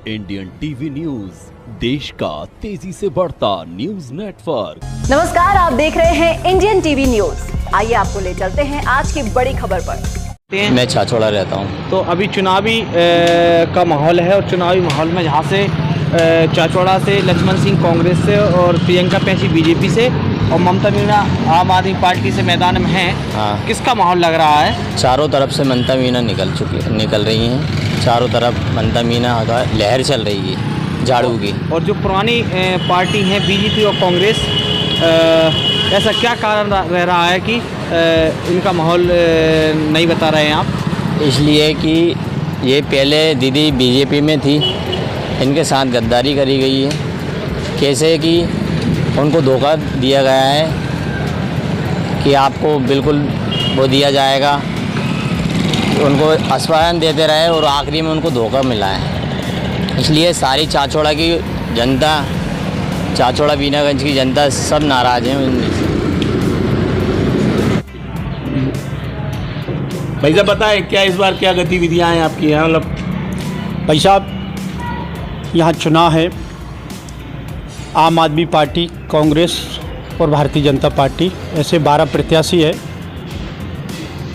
Indian TV news, देश का तेजी से बढ़ता न्यूज नेटवर्क। नमस्कार, आप देख रहे हैं इंडियन टीवी न्यूज। आइए आपको ले चलते हैं आज की बड़ी खबर पर। मैं छाछोड़ा रहता हूँ। तो अभी चुनावी का माहौल है और चुनावी माहौल में जहाँ से चाचौड़ा से लक्ष्मण सिंह कांग्रेस से और प्रियंका पैंची बीजेपी से और ममता मीना आम आदमी पार्टी से मैदान में हैं। हाँ, किसका माहौल लग रहा है? चारों तरफ से ममता मीना निकल रही हैं। चारों तरफ ममता मीना का लहर चल रही है झाड़ू की। और जो पुरानी पार्टी है बीजेपी और कांग्रेस, ऐसा क्या कारण रह रहा है कि इनका माहौल नहीं बता रहे हैं आप? इसलिए कि ये पहले दीदी बीजेपी में थी, इनके साथ गद्दारी करी गई है। कैसे कि उनको धोखा दिया गया है कि आपको बिल्कुल वो दिया जाएगा, उनको आश्वासन देते रहे और आखिरी में उनको धोखा मिला है। इसलिए सारी चाचौड़ा की जनता, चाचौड़ा बीनागंज की जनता सब नाराज़ हैं उनसे। भाई साहब बताएं, क्या इस बार क्या गतिविधियां हैं आपकी यहाँ? मतलब भाई साहब, यहाँ चुनाव है, आम आदमी पार्टी, कांग्रेस और भारतीय जनता पार्टी, ऐसे 12 प्रत्याशी है।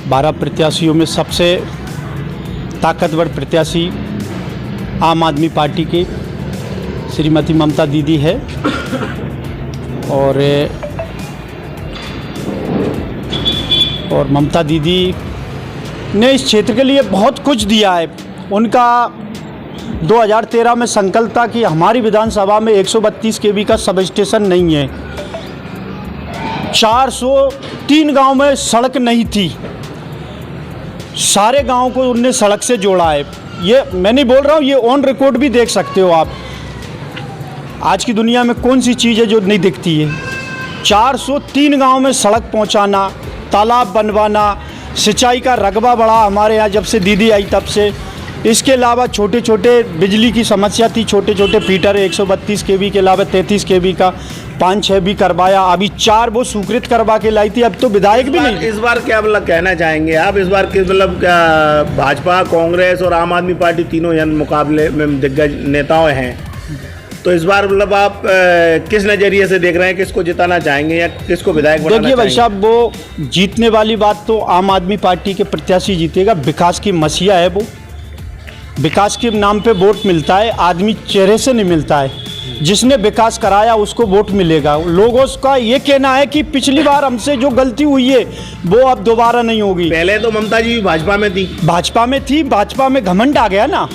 12 प्रत्याशियों में सबसे ताकतवर प्रत्याशी आम आदमी पार्टी की श्रीमती ममता दीदी है और ममता दीदी ने इस क्षेत्र के लिए बहुत कुछ दिया है। उनका 2013 में संकल्प था कि हमारी विधानसभा में 132 केवी का सब स्टेशन नहीं है। 403 गांव में सड़क नहीं थी, सारे गांव को उनने सड़क से जोड़ा है। ये मैं नहीं बोल रहा हूँ, ये ऑन रिकॉर्ड भी देख सकते हो आप। आज की दुनिया में कौन सी चीज़ है जो नहीं दिखती है? 403 गांव में सड़क पहुंचाना, तालाब बनवाना, सिंचाई का रकबा बढ़ा हमारे यहाँ जब से दीदी आई तब से। इसके अलावा छोटे छोटे बिजली की समस्या थी, छोटे छोटे फीटर 132 केवी के अलावा 33 केवी का 5-6 भी करवाया। अभी 4 वो स्वीकृत करवा के लाई थी। अब तो विधायक भी नहीं। इस बार क्या मतलब कहना चाहेंगे आप? इस बार मतलब क्या भाजपा, कांग्रेस और आम आदमी पार्टी तीनों यहाँ मुकाबले में दिग्गज नेताओं हैं, तो इस बार मतलब आप किस नज़रिए से देख रहे हैं? किसको जिताना चाहेंगे या किसको विधायक बनाना देखिए भाई चाहेंगे? साहब, वो जीतने वाली बात तो आम आदमी पार्टी के प्रत्याशी जीतेगा। विकास की मसीहा है वो, विकास के नाम पे वोट मिलता है, आदमी चेहरे से नहीं मिलता है। जिसने विकास कराया उसको वोट मिलेगा। लोगों का ये कहना है कि पिछली बार हमसे जो गलती हुई है वो अब दोबारा नहीं होगी। पहले तो ममता जी भाजपा में थी, भाजपा में घमंड आ गया ना।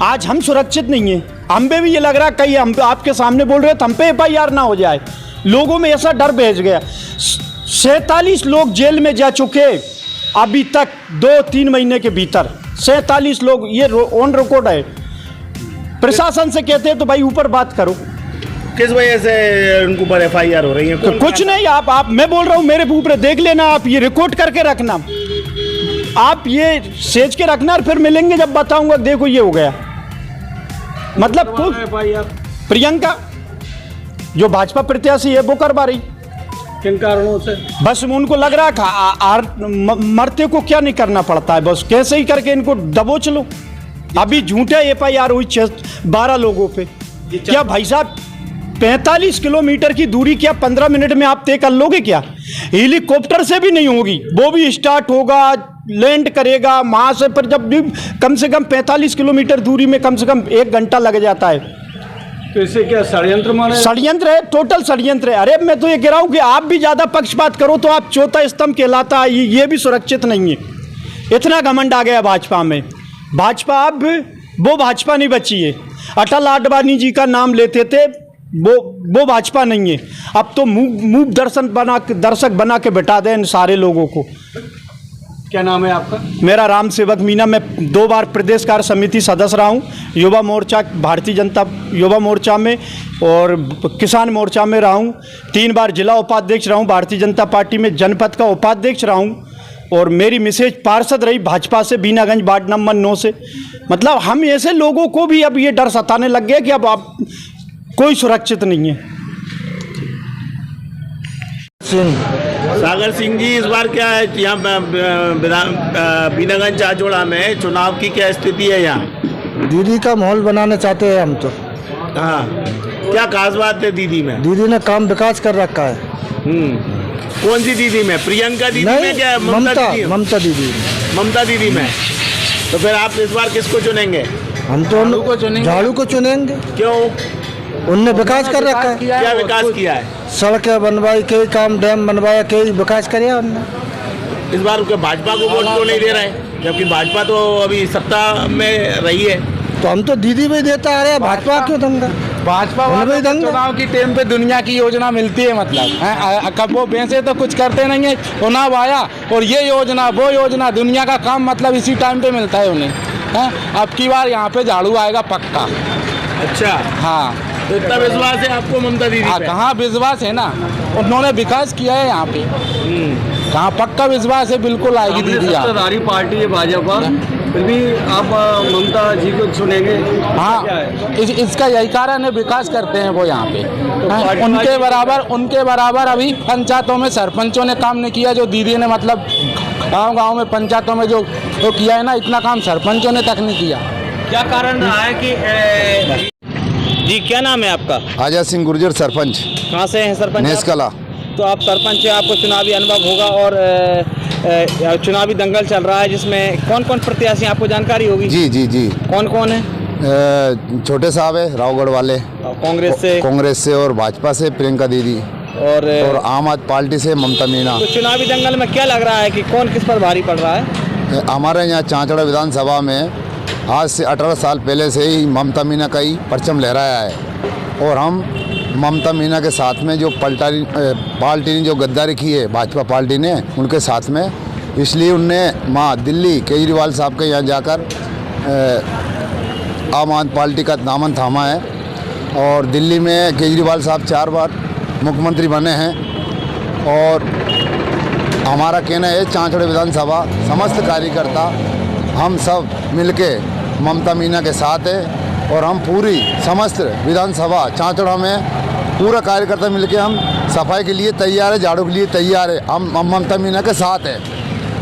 आज हम सुरक्षित नहीं है। हम पे भी ये लग रहा है कहीं हम आपके सामने बोल रहे हो तो हम पे FIR ना हो जाए। लोगों में ऐसा डर भेज गया। 47 लोग जेल में जा चुके अभी तक, 2-3 महीने के भीतर 47 लोग, ये ऑन रिकॉर्ड है। प्रशासन से कहते हैं तो भाई ऊपर बात करो। किस वजह से उनके ऊपर FIR हो रही है? तो कुछ नहीं, आप मैं बोल रहा हूँ मेरे ऊपर देख लेना, आप ये रिकॉर्ड करके रखना, आप ये सेज के रखना और फिर मिलेंगे जब बताऊंगा देखो ये हो गया। मतलब प्रियंका जो भाजपा प्रत्याशी है वो करवा रही। किन कारणों से? बस उनको लग रहा है मरते को क्या नहीं करना पड़ता है, बस कैसे ही करके इनको दबोच लो। अभी झूठे FIR हुई 12 लोगों पे। क्या भाई साहब, 45 किलोमीटर की दूरी क्या 15 मिनट में आप तय कर लोगे? क्या हेलीकॉप्टर से भी नहीं होगी, वो भी स्टार्ट होगा, लैंड करेगा वहां से, पर जब भी कम से कम 45 किलोमीटर दूरी में कम से कम 1 घंटा लग जाता है। तो इसे क्या षड्यंत्र माने? षड्यंत्र है, टोटल षड्यंत्र है। अरे मैं तो ये कह रहा हूँ कि आप भी ज्यादा पक्षपात करो तो आप चौथा स्तंभ कहलाता है, ये भी सुरक्षित नहीं है। इतना घमंड आ गया भाजपा में। भाजपा अब वो भाजपा नहीं बची है। अटल आडवाणी जी का नाम लेते थे, वो भाजपा नहीं है। अब तो मूक दर्शक बना के बिठा दें इन सारे लोगों को। क्या नाम है आपका? मेरा राम सेवक मीना। मैं 2 बार प्रदेश कार्य समिति सदस्य रहा हूँ, युवा मोर्चा, भारतीय जनता युवा मोर्चा में और किसान मोर्चा में रहा हूँ। 3 बार जिला उपाध्यक्ष रहा हूँ भारतीय जनता पार्टी में, जनपद का उपाध्यक्ष रहा हूँ और मेरी मिसेज पार्षद रही भाजपा से, बीनागंज वार्ड नंबर 9 से। मतलब हम ऐसे लोगों को भी अब ये डर सताने लग गया कि अब आप कोई सुरक्षित नहीं है। सागर सिंह जी, इस बार क्या है यहाँ बीनागंज चाचौड़ा में चुनाव की क्या स्थिति है? यहाँ दीदी का माहौल बनाना चाहते हैं हम तो। हाँ, क्या खास बात है दीदी में? दीदी ने काम विकास कर रखा है। कौन सी दीदी में? प्रियंका दीदी में क्या ममता दीदी? ममता दीदी। ममता दीदी में। तो फिर आप इस बार किसको चुनेंगे? हम तो झाड़ू को चुनेंगे। क्यों? उनने विकास कर रखा है। क्या विकास किया है? सड़कें बनवाई, कई काम डैम बनवाया, कई विकास करे उनने। इस बार भाजपा को वोट क्यों नहीं दे रहे हैं, जबकि भाजपा तो अभी सत्ता में रही है? तो हम तो दीदी में देता आ रहे हैं, भाजपा क्यों देंगे? भाजपा वाले चुनाव की टाइम पे दुनिया की योजना मिलती है, मतलब कब वो बेचे तो कुछ करते नहीं है। चुनाव आया और ये योजना वो योजना, दुनिया का काम मतलब इसी टाइम पे मिलता है उन्हें। अब की बार यहाँ पे झाड़ू आएगा पक्का। अच्छा, हाँ, तो इतना विश्वास है आपको ममता दीदी पे? कहाँ विश्वास है ना, उन्होंने विकास किया है यहाँ पे। कहाँ पक्का विश्वास है, बिल्कुल आएगी दीदी। सत्ताधारी पार्टी है भाजपा, फिर भी आप ममता जी को चुनेंगे? हाँ, इसका यही कारण है, विकास करते हैं वो यहाँ पे। तो उनके बराबर अभी पंचायतों में सरपंचों ने काम नहीं किया, जो दीदी ने मतलब गांव में पंचायतों में जो किया है ना, इतना काम सरपंचों ने तक नहीं किया। क्या कारण रहा है कि जी क्या नाम है आपका? आजाद सिंह गुर्जर, सरपंच। कहाँ से हैं सरपंच? नेसकला। तो आप सरपंच हैं, आपको चुनावी अनुभव होगा और चुनावी दंगल चल रहा है, जिसमें कौन कौन प्रत्याशी आपको जानकारी होगी? जी जी जी। कौन कौन है? छोटे साहब है रावगढ़ वाले, कांग्रेस से और भाजपा से प्रियंका दीदी, और आम आदमी पार्टी से ममता मीना। तो चुनावी दंगल में क्या लग रहा है कि कौन किस पर भारी पड़ रहा है? हमारे यहाँ चांचड़ा विधानसभा में आज से 18 साल पहले से ही ममता मीना का ही परचम लहराया है, और हम ममता मीना के साथ में जो पार्टी ने जो गद्दारी की है भाजपा पार्टी ने, उनके साथ में, इसलिए उनने दिल्ली केजरीवाल साहब के यहाँ जाकर आम आदमी पार्टी का दामन थामा है, और दिल्ली में केजरीवाल साहब 4 बार मुख्यमंत्री बने हैं। और हमारा कहना है चांचड़ा विधानसभा समस्त कार्यकर्ता हम सब मिलके ममता मीना के साथ है, और हम पूरी समस्त विधानसभा चांचड़ा में पूरा कार्यकर्ता मिलके हम सफाई के लिए तैयार है, झाड़ू के लिए तैयार है, हम ममता मीना के साथ है।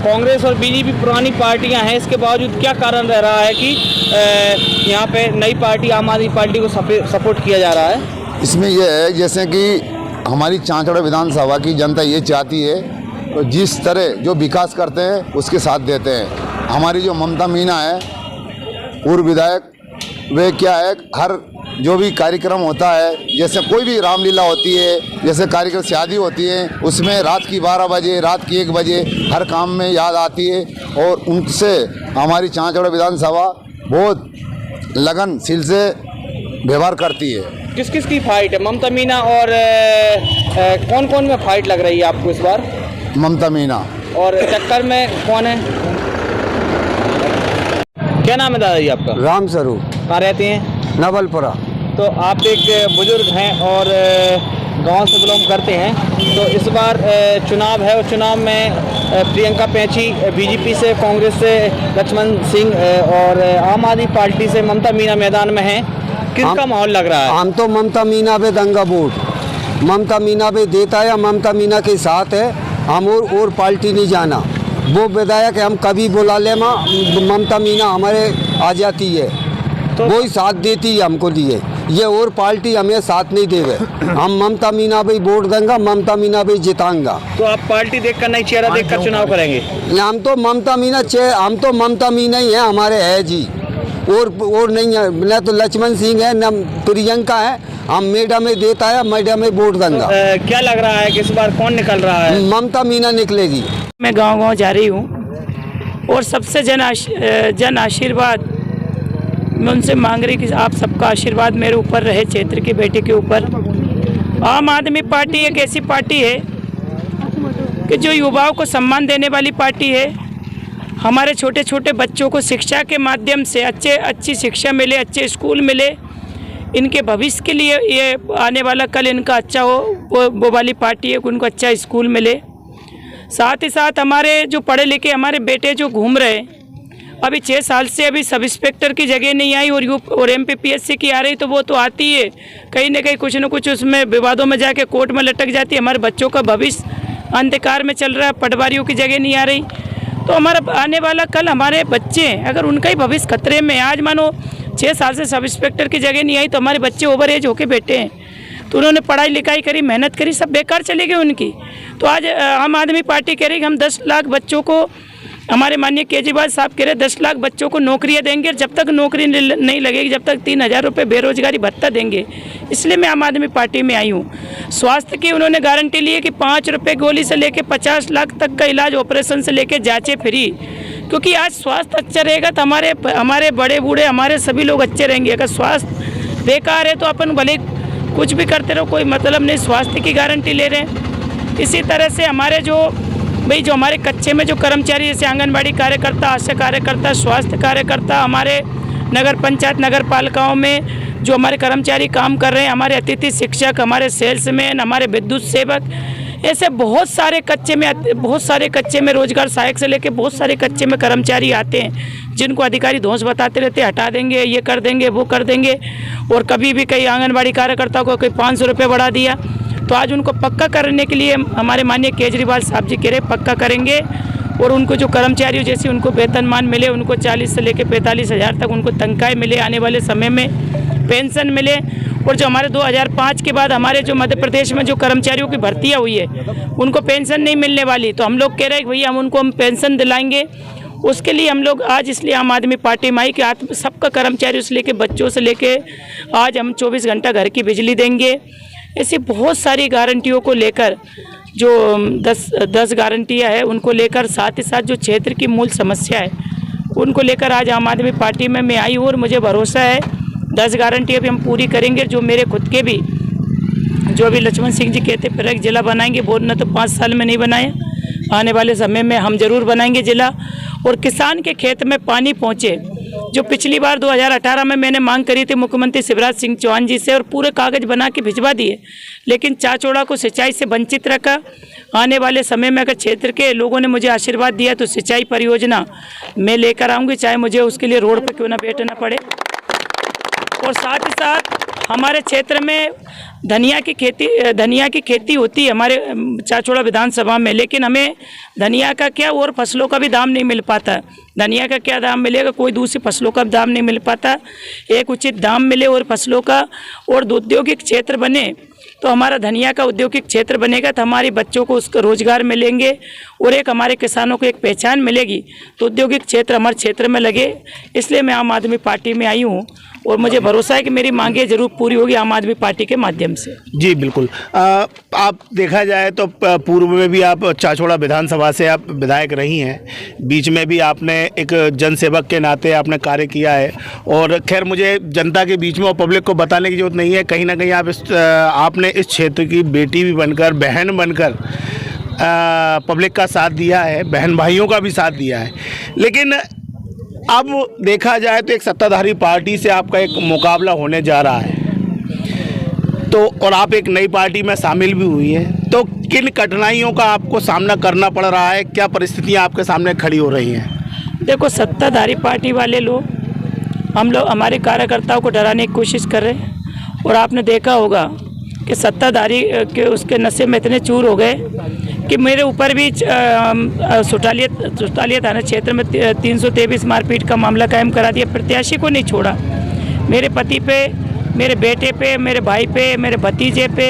कांग्रेस और बीजेपी पुरानी पार्टियां हैं, इसके बावजूद क्या कारण रह रहा है कि यहाँ पे नई पार्टी आम आदमी पार्टी को सपोर्ट किया जा रहा है? इसमें यह है जैसे कि हमारी चांचड़ा विधानसभा की जनता ये चाहती है, तो जिस तरह जो विकास करते हैं उसके साथ देते हैं। हमारी जो ममता मीना है पूर्व विधायक, वे क्या है, हर जो भी कार्यक्रम होता है, जैसे कोई भी रामलीला होती है, जैसे कार्यक्रम शादी होती है, उसमें रात की 12 बजे, रात की 1 बजे हर काम में याद आती है, और उनसे हमारी चांचड़ा विधानसभा बहुत लगनशील से व्यवहार करती है। किस किस की फाइट है? ममता मीना और कौन कौन में फाइट लग रही है आपको इस बार? ममता मीना। और टक्कर में कौन है? क्या नाम है दादाजी आपका? राम स्वरूप। कहाँ रहते हैं? नवलपुरा। तो आप एक बुजुर्ग हैं और गांव से बिलोंग करते हैं, तो इस बार चुनाव है, और चुनाव में प्रियंका पैंची बीजेपी से, कांग्रेस से लक्ष्मण सिंह और आम आदमी पार्टी से ममता मीना मैदान में हैं। किसका माहौल लग रहा है? हम तो ममता मीना पे दंगा वोट, ममता मीना पे देता है, ममता मीना के साथ है हम, और पार्टी नहीं जाना। वो विधायक हम कभी बुला ले, ममता मीना हमारे आ जाती है, तो वो ही साथ देती है हमको लिए, ये और पार्टी हमें साथ नहीं देवे। हम ममता मीना पे वोट देंगे, ममता मीना पे जिताऊंगा। तो आप पार्टी देखकर नहीं, चेहरा देखकर चुनाव करेंगे? हम तो ममता मीना ही है, हमारे है जी, और नहीं है, न तो लक्ष्मण सिंह है न प्रियंका है। हम मेडा में देता है, मेडा में वोट देंगे। क्या लग रहा है कि इस बार कौन निकल रहा है? ममता मीना निकलेगी। मैं गांव जा रही हूँ, और सबसे जन आशीर्वाद मैं उनसे मांग रही कि आप सबका आशीर्वाद मेरे ऊपर रहे, क्षेत्र की बेटी के ऊपर। आम आदमी पार्टी एक ऐसी पार्टी है कि जो युवाओं को सम्मान देने वाली पार्टी है। हमारे छोटे छोटे बच्चों को शिक्षा के माध्यम से अच्छी शिक्षा मिले, अच्छे स्कूल मिले, इनके भविष्य के लिए ये आने वाला कल इनका अच्छा हो, वो वाली पार्टी है कि उनको अच्छा स्कूल मिले। साथ ही साथ हमारे जो पढ़े लिखे हमारे बेटे जो घूम रहे, अभी 6 साल से अभी सब इंस्पेक्टर की जगह नहीं आई, और MPPSC की आ रही, तो वो तो आती है, कहीं ना कहीं कुछ न कुछ उसमें विवादों में जाके कोर्ट में लटक जाती है। हमारे बच्चों का भविष्य अंधकार में चल रहा है, पटवारियों की जगह नहीं आ रही। तो हमारा आने वाला कल हमारे बच्चे अगर उनका ही भविष्य खतरे में, आज मानो 6 साल से सब इंस्पेक्टर की जगह नहीं आई तो हमारे बच्चे ओवर एज होके बैठे हैं, तो उन्होंने पढ़ाई लिखाई करी, मेहनत करी, सब बेकार चले गए उनकी। तो आज आम आदमी पार्टी कह रही कि हम 10 लाख बच्चों को, हमारे माननीय केजरीवाल साहब कह रहे 10 लाख बच्चों को नौकरियां देंगे, जब तक नौकरी नहीं लगेगी जब तक 3,000 रुपये बेरोजगारी भत्ता देंगे। इसलिए मैं आम आदमी पार्टी में आई हूँ। स्वास्थ्य की उन्होंने गारंटी ली है कि 5 रुपये गोली से लेके 50 लाख तक का इलाज, ऑपरेशन से लेके जांचें फ्री, क्योंकि आज स्वास्थ्य अच्छा रहेगा तो हमारे बड़े बूढ़े हमारे सभी लोग अच्छे रहेंगे। अगर स्वास्थ्य बेकार है तो अपन भले कुछ भी करते रहो, कोई मतलब नहीं, स्वास्थ्य की गारंटी ले रहे हैं। इसी तरह से हमारे जो हमारे कच्चे में जो कर्मचारी जैसे आंगनबाड़ी कार्यकर्ता, आशा कार्यकर्ता, स्वास्थ्य कार्यकर्ता, हमारे नगर पंचायत नगर पालिकाओं में जो हमारे कर्मचारी काम कर रहे हैं, हमारे अतिथि शिक्षक, हमारे सेल्समैन, हमारे विद्युत सेवक, ऐसे बहुत सारे कच्चे में रोजगार सहायक से लेके बहुत सारे कच्चे में कर्मचारी आते हैं जिनको अधिकारी धौंस बताते रहते हैं, हटा देंगे, ये कर देंगे, वो कर देंगे। और कभी भी कई आंगनबाड़ी कार्यकर्ता को कोई 500 रुपये बढ़ा दिया, तो आज उनको पक्का करने के लिए हमारे माननीय केजरीवाल साहब जी कह रहे पक्का करेंगे। और उनको जो कर्मचारियों जैसे उनको वेतनमान मिले, उनको 40 से लेकर 45 हज़ार तक उनको तनख्वाह मिले, आने वाले समय में पेंशन मिले। और जो हमारे 2005 के बाद हमारे जो मध्य प्रदेश में जो कर्मचारियों की भर्तियाँ हुई है उनको पेंशन नहीं मिलने वाली, तो हम लोग कह रहे हैं कि भैया हम पेंशन दिलाएंगे। उसके लिए हम लोग आज इसलिए आम आदमी पार्टी में आई कि सबका कर्मचारियों से लेके बच्चों से लेके आज हम 24 घंटा घर की बिजली देंगे। ऐसी बहुत सारी गारंटियों को लेकर जो 10 गारंटियाँ हैं उनको लेकर, साथ ही साथ जो क्षेत्र की मूल समस्या है उनको लेकर आज आम आदमी पार्टी में मैं आई हूँ। और मुझे भरोसा है 10 गारंटियाँ भी हम पूरी करेंगे। जो मेरे खुद के भी जो अभी लक्ष्मण सिंह जी कहते प्रत्येक जिला बनाएंगे, बोलना तो 5 साल में नहीं बनाया, आने वाले समय में हम जरूर बनाएंगे जिला। और किसान के खेत में पानी पहुँचे, जो पिछली बार 2018 में मैंने मांग करी थी मुख्यमंत्री शिवराज सिंह चौहान जी से, और पूरे कागज बना के भिजवा दिए, लेकिन चाचौड़ा को सिंचाई से वंचित रखा। आने वाले समय में अगर क्षेत्र के लोगों ने मुझे आशीर्वाद दिया तो सिंचाई परियोजना मैं लेकर आऊँगी, चाहे मुझे उसके लिए रोड पर क्यों ना बैठना पड़े। और साथ ही साथ हमारे क्षेत्र में धनिया की खेती होती है हमारे चाचौड़ा विधानसभा में, लेकिन हमें धनिया का क्या और फसलों का भी दाम नहीं मिल पाता। धनिया का क्या दाम मिलेगा, कोई दूसरी फसलों का दाम नहीं मिल पाता। एक उचित दाम मिले और फसलों का, और औद्योगिक क्षेत्र बने तो हमारा धनिया का औद्योगिक क्षेत्र बनेगा तो हमारे बच्चों को उसका रोजगार मिलेंगे और एक हमारे किसानों को एक पहचान मिलेगी, तो औद्योगिक क्षेत्र हमारे क्षेत्र में लगे। इसलिए मैं आम आदमी पार्टी में आई हूँ और मुझे भरोसा है कि मेरी मांगें जरूर पूरी होगी आम आदमी पार्टी के माध्यम से। जी बिल्कुल। आप देखा जाए तो पूर्व में भी आप चाचौड़ा विधानसभा से आप विधायक रही हैं, बीच में भी आपने एक जनसेवक के नाते आपने कार्य किया है। और खैर मुझे जनता के बीच में और पब्लिक को बताने की जरूरत नहीं है, कहीं ना कहीं आपने इस क्षेत्र की बेटी भी बनकर, बहन बनकर पब्लिक का साथ दिया है, बहन भाइयों का भी साथ दिया है। लेकिन अब देखा जाए तो एक सत्ताधारी पार्टी से आपका एक मुकाबला होने जा रहा है, तो और आप एक नई पार्टी में शामिल भी हुई हैं, तो किन कठिनाइयों का आपको सामना करना पड़ रहा है, क्या परिस्थितियां आपके सामने खड़ी हो रही हैं? देखो, सत्ताधारी पार्टी वाले लोग हमारे कार्यकर्ताओं को डराने की कोशिश कर रहे हैं। और आपने देखा होगा कि सत्ताधारी के उसके नशे में इतने चूर हो गए कि मेरे ऊपर भी सुटालिया थाना क्षेत्र में 323 मारपीट का मामला कायम करा दिया। प्रत्याशी को नहीं छोड़ा, मेरे पति पे, मेरे बेटे पे, मेरे भाई पे, मेरे भतीजे पे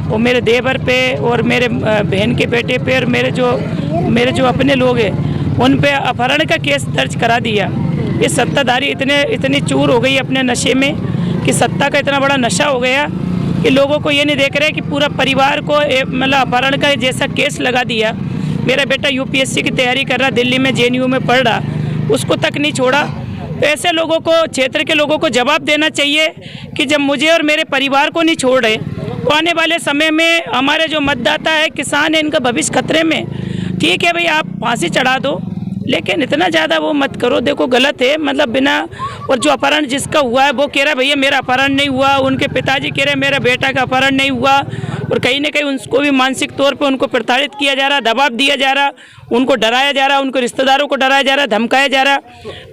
और मेरे देवर पे और मेरे बहन के बेटे पे और मेरे जो अपने लोग हैं उन पे अपहरण का केस दर्ज करा दिया। ये सत्ताधारी इतनी चूर हो गई अपने नशे में कि सत्ता का इतना बड़ा नशा हो गया कि लोगों को ये नहीं देख रहे कि पूरा परिवार को मतलब अपहरण का जैसा केस लगा दिया। मेरा बेटा यूपीएससी की तैयारी कर रहा, दिल्ली में जेएनयू में पढ़ रहा, उसको तक नहीं छोड़ा। तो ऐसे लोगों को, क्षेत्र के लोगों को जवाब देना चाहिए कि जब मुझे और मेरे परिवार को नहीं छोड़ रहे तो आने वाले समय में हमारे जो मतदाता है, किसान है, इनका भविष्य खतरे में। ठीक है भाई, आप फांसी चढ़ा दो, लेकिन इतना ज़्यादा वो मत करो। देखो गलत है, मतलब बिना, और जो अपहरण जिसका हुआ है वो कह रहा है भैया मेरा अपहरण नहीं हुआ, उनके पिताजी कह रहे मेरा बेटा का अपहरण नहीं हुआ, और कहीं ना कहीं उनको भी मानसिक तौर पे उनको प्रताड़ित किया जा रहा, दबाव दिया जा रहा। उनको डराया जा रहा है, उनको रिश्तेदारों को डराया जा रहा है, धमकाया जा रहा है।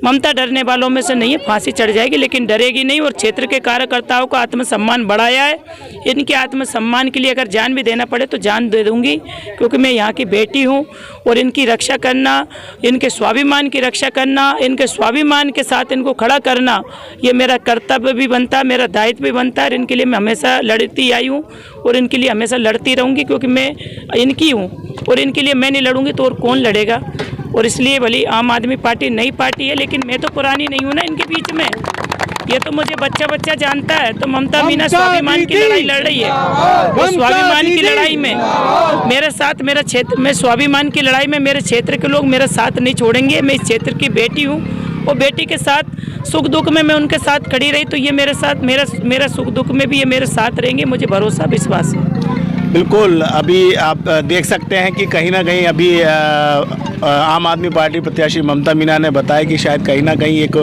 ममता डरने वालों में से नहीं है, फांसी चढ़ जाएगी लेकिन डरेगी नहीं। और क्षेत्र के कार्यकर्ताओं का आत्मसम्मान बढ़ाया है। इनके आत्मसम्मान के लिए अगर जान भी देना पड़े तो जान दे दूंगी, क्योंकि मैं यहाँ की बेटी हूँ और इनकी रक्षा करना, इनके स्वाभिमान की रक्षा करना, इनके स्वाभिमान के साथ इनको खड़ा करना, ये मेरा कर्तव्य भी बनता है, मेरा दायित्व भी बनता है। और इनके लिए मैं हमेशा लड़ती आई हूँ और इनके लिए हमेशा लड़ती रहूँगी, क्योंकि मैं इनकी हूँ और इनके लिए मैं नहीं लड़ूंगी तो और कौन लड़ेगा। और इसलिए भले आम आदमी पार्टी नई पार्टी है लेकिन मैं तो पुरानी नहीं हूँ ना इनके बीच में, ये तो मुझे बच्चा बच्चा जानता है। तो ममता मीना स्वाभिमान की लड़ाई लड़ रही है, वो स्वाभिमान की लड़ाई में मेरे साथ, मेरा क्षेत्र में स्वाभिमान की लड़ाई में मेरे क्षेत्र के लोग मेरा साथ नहीं छोड़ेंगे। मैं इस क्षेत्र की बेटी हूँ और बेटी के साथ सुख दुख में मैं उनके साथ खड़ी रही, तो ये मेरे साथ मेरा सुख दुख में भी ये मेरे साथ रहेंगे, मुझे भरोसा विश्वास है। बिल्कुल, अभी आप देख सकते हैं कि कहीं ना कहीं अभी आम आदमी पार्टी प्रत्याशी ममता मीना ने बताया कि शायद कहीं ना कहीं एक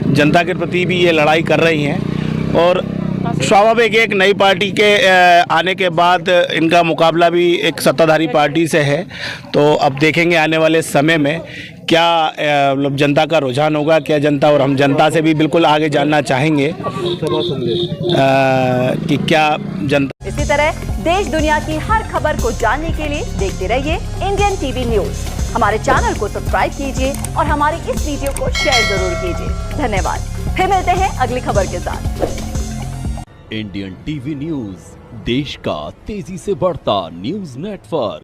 जनता के प्रति भी ये लड़ाई कर रही हैं और स्वाभाविक एक नई पार्टी के आने के बाद इनका मुकाबला भी एक सत्ताधारी पार्टी से है। तो अब देखेंगे आने वाले समय में क्या मतलब जनता का रुझान होगा, क्या जनता, और हम जनता से भी बिल्कुल आगे जानना चाहेंगे कि क्या जनता। इसी तरह देश दुनिया की हर खबर को जानने के लिए देखते रहिए इंडियन टीवी न्यूज। हमारे चैनल को सब्सक्राइब कीजिए और हमारी इस वीडियो को शेयर जरूर कीजिए। धन्यवाद। फिर मिलते हैं अगली खबर के साथ। इंडियन टीवी न्यूज, देश का तेजी से बढ़ता न्यूज नेटवर्क।